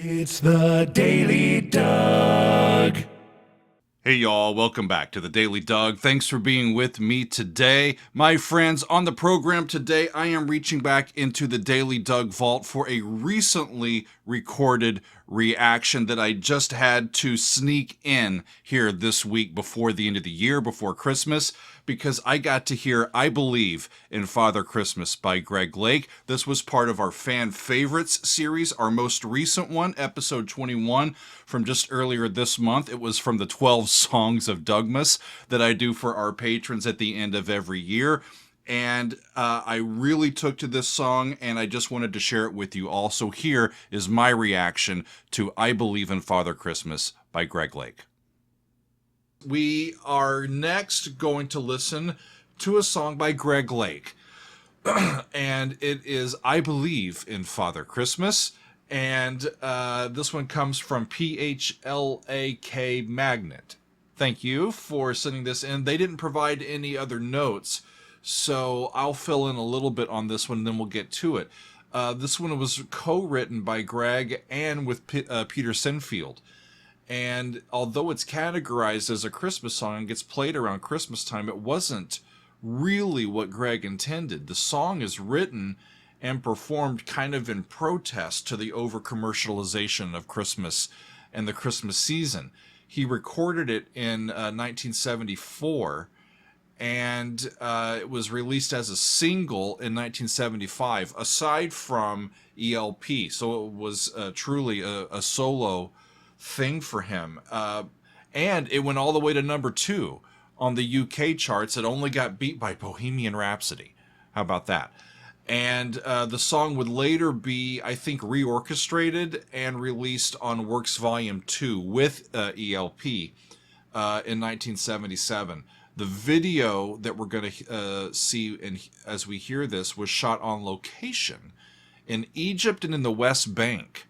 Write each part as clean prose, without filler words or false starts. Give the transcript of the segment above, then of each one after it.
It's the Daily Doug. Hey y'all, welcome back to the Daily Doug. Thanks for being with me today. My friends, on the program today, I am reaching back into the Daily Doug vault for a recently recorded reaction that I just had to sneak in here this week before the end of the year, before Christmas, because I got to hear I Believe in Father Christmas by Greg Lake. This was part of our Fan Favorites series, our most recent one, episode 21 from just earlier this month. It was from the 12 Songs of Dougmas that I do for our patrons at the end of every year. And I really took to this song, and I just wanted to share it with you all. So here is my reaction to I Believe in Father Christmas by Greg Lake. We are next going to listen to a song by Greg Lake. And it is I Believe in Father Christmas. And this one comes from PHLAK Magnet. Thank you for sending this in. They didn't provide any other notes, so I'll fill in a little bit on this one, and then we'll get to it. This one was co-written by Greg and with Peter Sinfield. And although it's categorized as a Christmas song and gets played around Christmas time, it wasn't really what Greg intended. The song is written and performed kind of in protest to the over-commercialization of Christmas and the Christmas season. He recorded it in 1974, and it was released as a single in 1975, aside from ELP. So it was truly a solo thing for him. And it went all the way to number 2 on the UK charts. It only got beat by Bohemian Rhapsody. How about that? And the song would later be, I think, reorchestrated and released on Works Volume 2 with ELP in 1977. The video that we're going to see as we hear this was shot on location in Egypt and in the West Bank.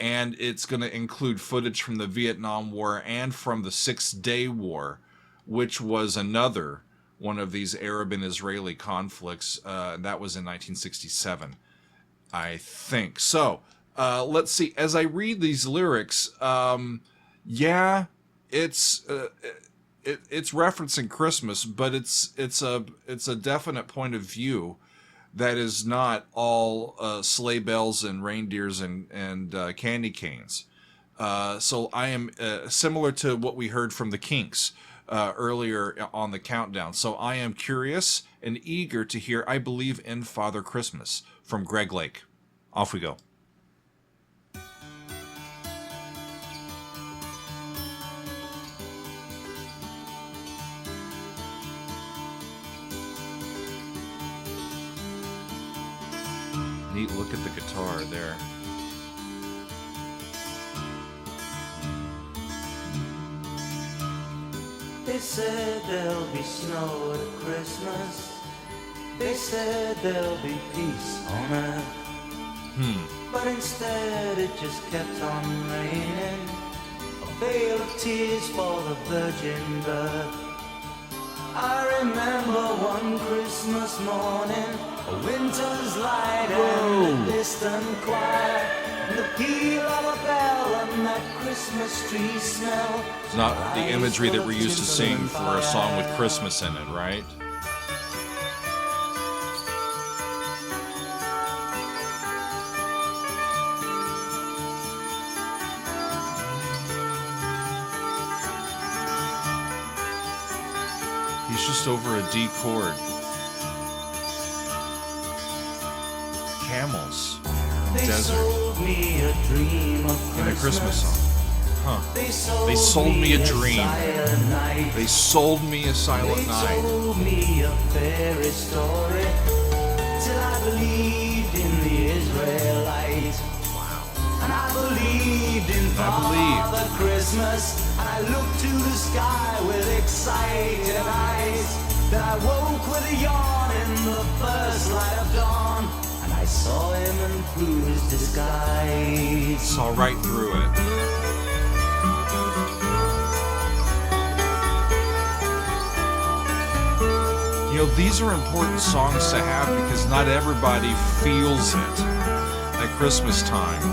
And it's going to include footage from the Vietnam War and from the Six-Day War, which was another one of these Arab and Israeli conflicts. That was in 1967, I think. So, let's see. As I read these lyrics, yeah, it's referencing Christmas, but it's a definite point of view that is not all sleigh bells and reindeers and candy canes. So I am similar to what we heard from the Kinks earlier on the countdown. So I am curious and eager to hear I Believe in Father Christmas from Greg Lake. Off we go. Neat look at the guitar there. They said there'll be snow at Christmas. They said there'll be peace on earth. But instead it just kept on raining. A veil of tears for the virgin birth. I remember one Christmas morning, a winter's light and a distant choir, and the peal of a bell and that Christmas tree smell. It's not the imagery that we're used to seeing for a song with Christmas in it, right? He's just over a D chord. Camels. Desert. Me a dream of In a Christmas song. Huh. They sold me a dream. They sold me a silent night. They told me a fairy story till I believed in the Israelites. Wow. And I believed in Father Christmas. And I looked to the sky with excited eyes. Then I woke with a yawn in the first light of dawn. And I saw him and through his disguise. Saw right through it. You know, these are important songs to have because not everybody feels it at Christmas time.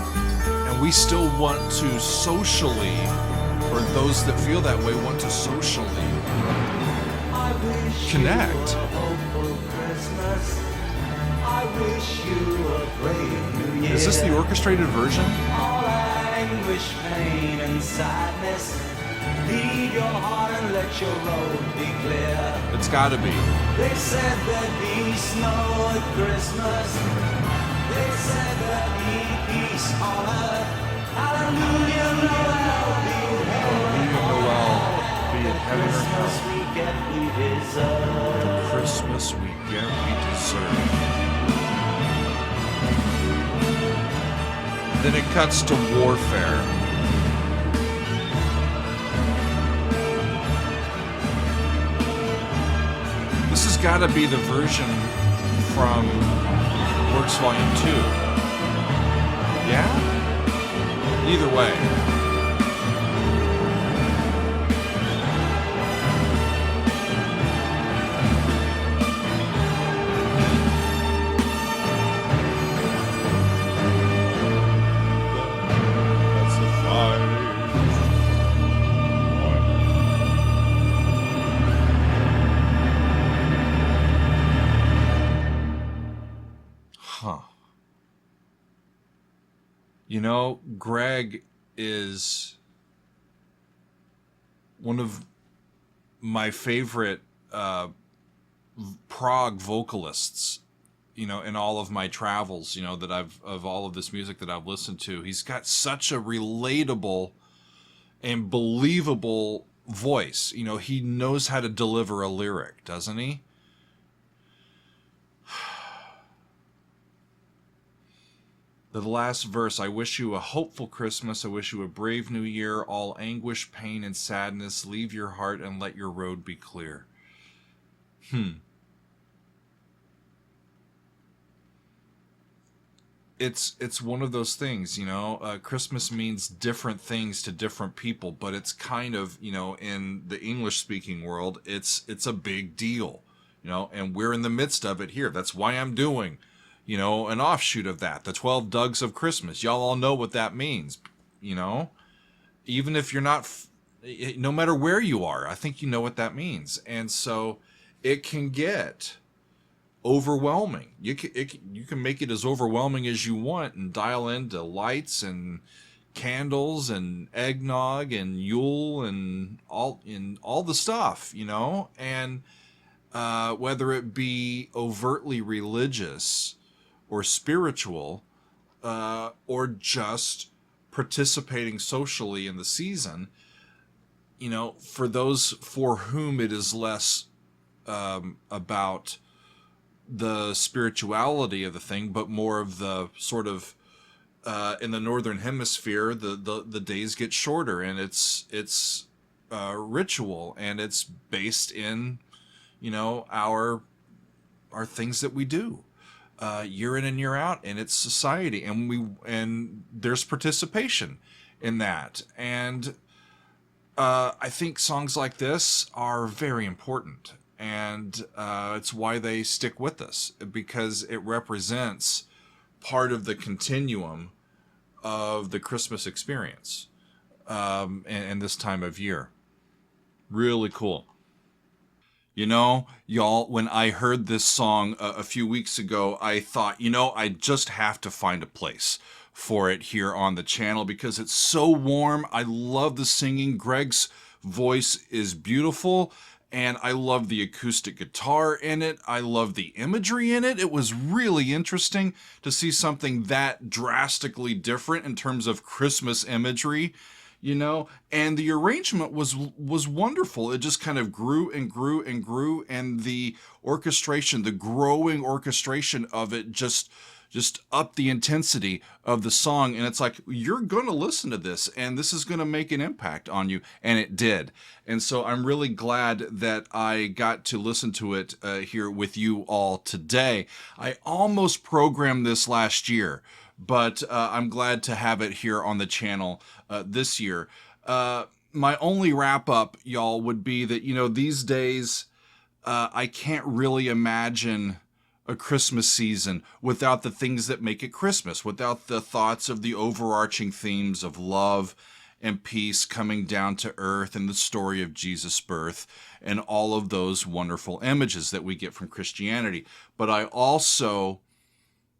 And And we still want to socially, or those that feel that way want to socially connect. I wish you a brave new year. Is this the orchestrated version? All anguish, pain, and sadness. Leave your heart and let your road be clear. It's gotta be. They said there'd be snow at Christmas. They said there'd be peace on earth. Hallelujah, Noel, be in heaven. Noel, be in heaven or Christmas hell. we get, we deserve. Christmas we get, we deserve. Then it cuts to warfare. This has got to be the version from Works Volume 2. Yeah? Either way. You know, Greg is one of my favorite prog vocalists, you know, in all of my travels, you know, that of all of this music that I've listened to. He's got such a relatable and believable voice. You know, he knows how to deliver a lyric, doesn't he? The last verse, I wish you a hopeful Christmas, I wish you a brave new year, all anguish, pain, and sadness, leave your heart and let your road be clear. It's one of those things, you know, Christmas means different things to different people, but it's kind of, you know, in the English-speaking world, it's a big deal, you know, and we're in the midst of it here. That's why I'm doing, you know, an offshoot of that, the 12 Dougs of Christmas. Y'all all know what that means, you know? Even if you're not, no matter where you are, I think you know what that means. And so it can get overwhelming. You can make it as overwhelming as you want and dial into lights and candles and eggnog and Yule and all the stuff, you know? And whether it be overtly religious or spiritual, or just participating socially in the season, you know, for those for whom it is less about the spirituality of the thing, but more of the sort of in the northern hemisphere, the days get shorter, and it's ritual, and it's based in, you know, our things that we do. Year in and year out, and it's society, and there's participation in that, and I think songs like this are very important, and it's why they stick with us, because it represents part of the continuum of the Christmas experience, and this time of year. Really cool. You know, y'all, when I heard this song a few weeks ago, I thought, you know, I just have to find a place for it here on the channel because it's so warm. I love the singing. Greg's voice is beautiful, and I love the acoustic guitar in it. I love the imagery in it. It was really interesting to see something that drastically different in terms of Christmas imagery. You know, and the arrangement was wonderful. It just kind of grew and grew and grew, and the orchestration, the growing orchestration of it just upped the intensity of the song. And it's like, you're going to listen to this, and this is going to make an impact on you, and it did. And so I'm really glad that I got to listen to it here with you all today. I almost programmed this last year, but I'm glad to have it here on the channel this year. My only wrap up, y'all, would be that, you know, these days I can't really imagine a Christmas season without the things that make it Christmas, without the thoughts of the overarching themes of love and peace coming down to earth and the story of Jesus' birth and all of those wonderful images that we get from Christianity. But I also,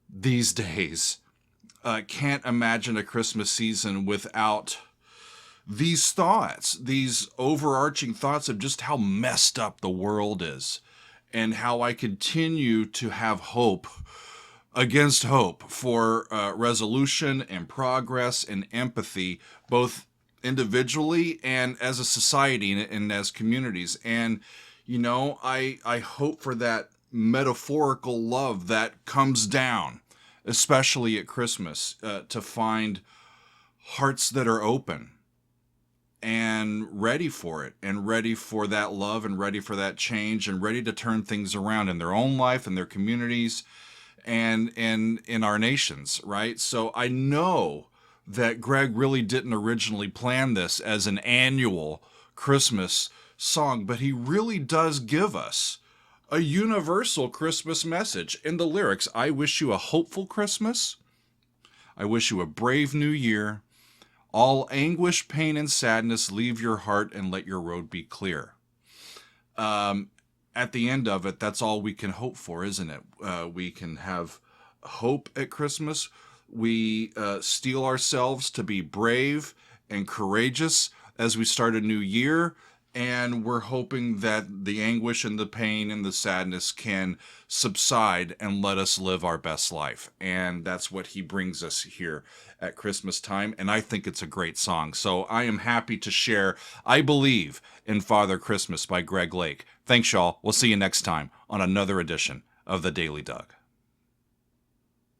these days, can't imagine a Christmas season without these thoughts, these overarching thoughts of just how messed up the world is and how I continue to have hope against hope for resolution and progress and empathy, both individually and as a society and as communities. And, you know, I hope for that metaphorical love that comes down, especially at Christmas, to find hearts that are open and ready for it, and ready for that love, and ready for that change, and ready to turn things around in their own life and their communities and in our nations, right? So I know that Greg really didn't originally plan this as an annual Christmas song, but he really does give us a universal Christmas message in the lyrics. I wish you a hopeful Christmas. I wish you a brave new year. All anguish, pain, and sadness, leave your heart and let your road be clear. At the end of it, that's all we can hope for, isn't it? We can have hope at Christmas. We steel ourselves to be brave and courageous as we start a new year. And we're hoping that the anguish and the pain and the sadness can subside and let us live our best life. And that's what he brings us here at Christmas time. And I think it's a great song. So I am happy to share I Believe in Father Christmas by Greg Lake. Thanks, y'all. We'll see you next time on another edition of The Daily Doug.